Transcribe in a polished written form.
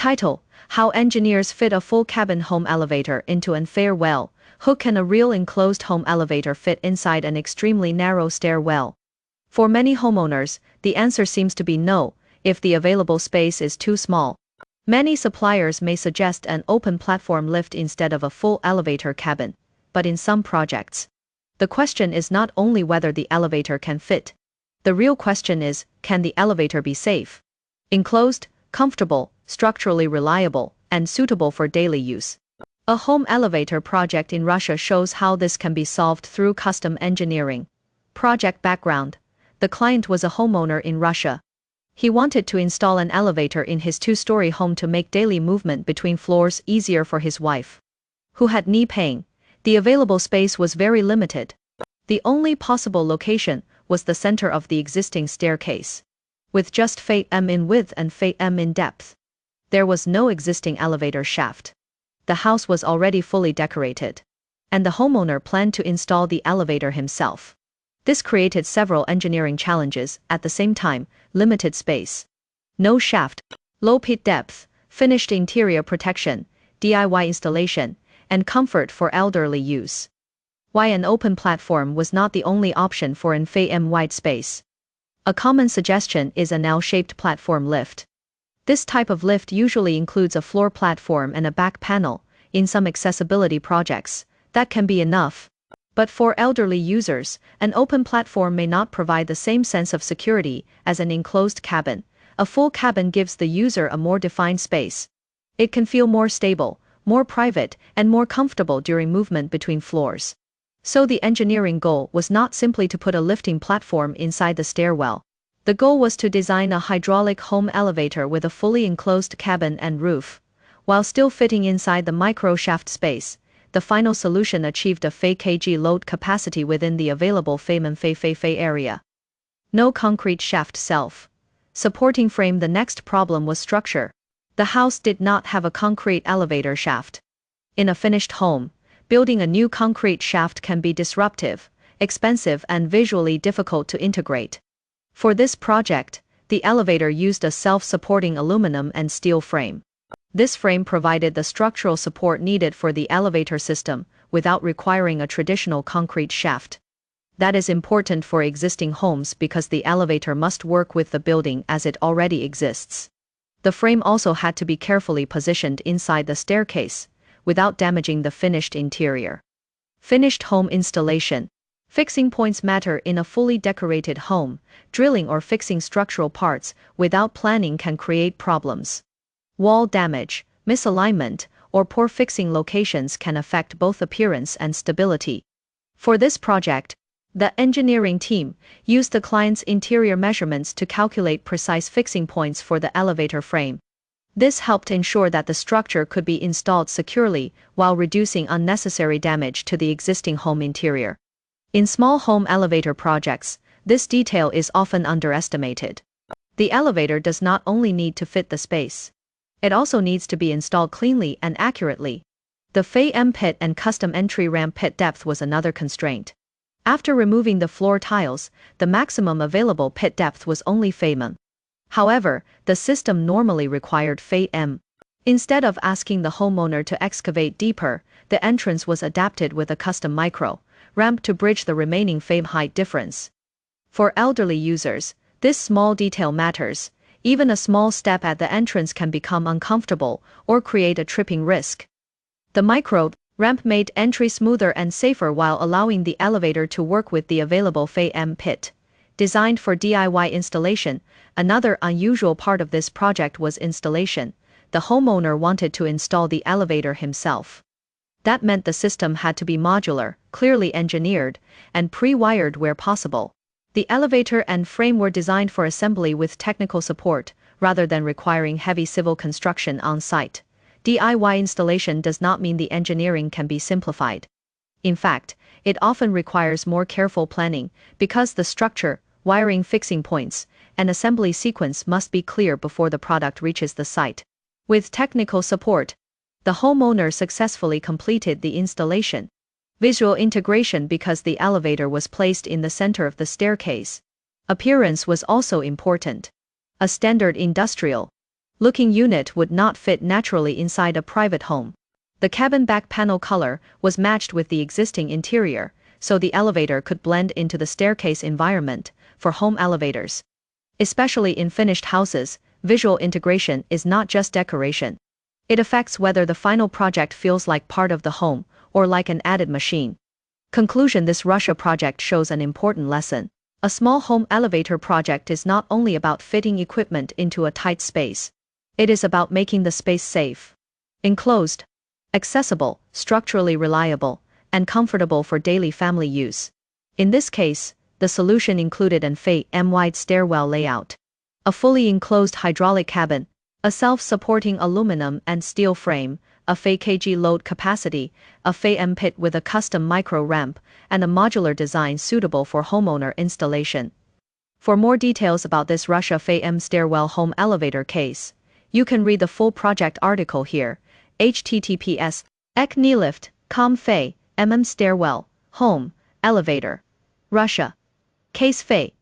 Title: How Engineers Fit a Full Cabin Home Elevator into an Stairwell. How can a real enclosed home elevator fit inside an extremely narrow stairwell? For many homeowners, the answer seems to be no, if the available space is too small. Many suppliers may suggest an open platform lift instead of a full elevator cabin, but in some projects, the question is not only whether the elevator can fit. The real question is, can the elevator be safe, enclosed, comfortable, structurally reliable, and suitable for daily use? A home elevator project in Russia shows how this can be solved through custom engineering. Project background: the client was a homeowner in Russia. He wanted to install an elevator in his two-story home to make daily movement between floors easier for his wife, who had knee pain. The available space was very limited. The only possible location was the center of the existing staircase, with just 8 in width and 8 in depth. There was no existing elevator shaft. The house was already fully decorated, and the homeowner planned to install the elevator himself. This created several engineering challenges at the same time: limited space, no shaft, low pit depth, finished interior protection, DIY installation, and comfort for elderly use. Why an open platform was not the only option for an 8 wide space. A common suggestion is an L-shaped platform lift. This type of lift usually includes a floor platform and a back panel. In some accessibility projects, that can be enough. But for elderly users, an open platform may not provide the same sense of security as an enclosed cabin. A full cabin gives the user a more defined space. It can feel more stable, more private, and more comfortable during movement between floors. So the engineering goal was not simply to put a lifting platform inside the stairwell. The goal was to design a hydraulic home elevator with a fully enclosed cabin and roof, while still fitting inside the micro shaft space. The final solution achieved a 5 kg load capacity within the available 8 area. No concrete shaft self-supporting frame. The next problem was structure. The house did not have a concrete elevator shaft. In a finished home, building a new concrete shaft can be disruptive, expensive, and visually difficult to integrate. For this project, the elevator used a self-supporting aluminum and steel frame. This frame provided the structural support needed for the elevator system, without requiring a traditional concrete shaft. That is important for existing homes because the elevator must work with the building as it already exists. The frame also had to be carefully positioned inside the staircase, without damaging the finished interior. Finished home installation. Fixing points matter in a fully decorated home. Drilling or fixing structural parts without planning can create problems. Wall damage, misalignment, or poor fixing locations can affect both appearance and stability. For this project, the engineering team used the client's interior measurements to calculate precise fixing points for the elevator frame. This helped ensure that the structure could be installed securely while reducing unnecessary damage to the existing home interior. In small home elevator projects, this detail is often underestimated. The elevator does not only need to fit the space, it also needs to be installed cleanly and accurately. The 8 pit and custom entry ramp pit depth was another constraint. After removing the floor tiles, the maximum available pit depth was only 8 mm. However, the system normally required 8 mm. Instead of asking the homeowner to excavate deeper, the entrance was adapted with a custom micro ramp to bridge the remaining 8 mm height difference. For elderly users, this small detail matters. Even a small step at the entrance can become uncomfortable or create a tripping risk. The micro ramp made entry smoother and safer while allowing the elevator to work with the available 8 mm pit. Designed for DIY installation, another unusual part of this project was installation. The homeowner wanted to install the elevator himself. That meant the system had to be modular, clearly engineered, and pre-wired where possible. The elevator and frame were designed for assembly with technical support, rather than requiring heavy civil construction on site. DIY installation does not mean the engineering can be simplified. In fact, it often requires more careful planning, because the structure, wiring, fixing points, and assembly sequence must be clear before the product reaches the site. With technical support, the homeowner successfully completed the installation. Visual integration: because the elevator was placed in the center of the staircase, appearance was also important. A standard industrial looking unit would not fit naturally inside a private home. The cabin back panel color was matched with the existing interior, so the elevator could blend into the staircase environment. For home elevators, especially in finished houses, visual integration is not just decoration. It affects whether the final project feels like part of the home or like an added machine. Conclusion: this Russia project shows an important lesson. A small home elevator project is not only about fitting equipment into a tight space. It is about making the space safe, enclosed, accessible, structurally reliable, and comfortable for daily family use. In this case, the solution included an 880mm wide stairwell layout, a fully enclosed hydraulic cabin, a self-supporting aluminum and steel frame, a 5 kg load capacity, a 880mm pit with a custom micro ramp, and a modular design suitable for homeowner installation. For more details about this Russia 880mm stairwell home elevator case, you can read the full project article here. https EKCNE lift, com 880mm stairwell, home, elevator. Russia. Case 880mm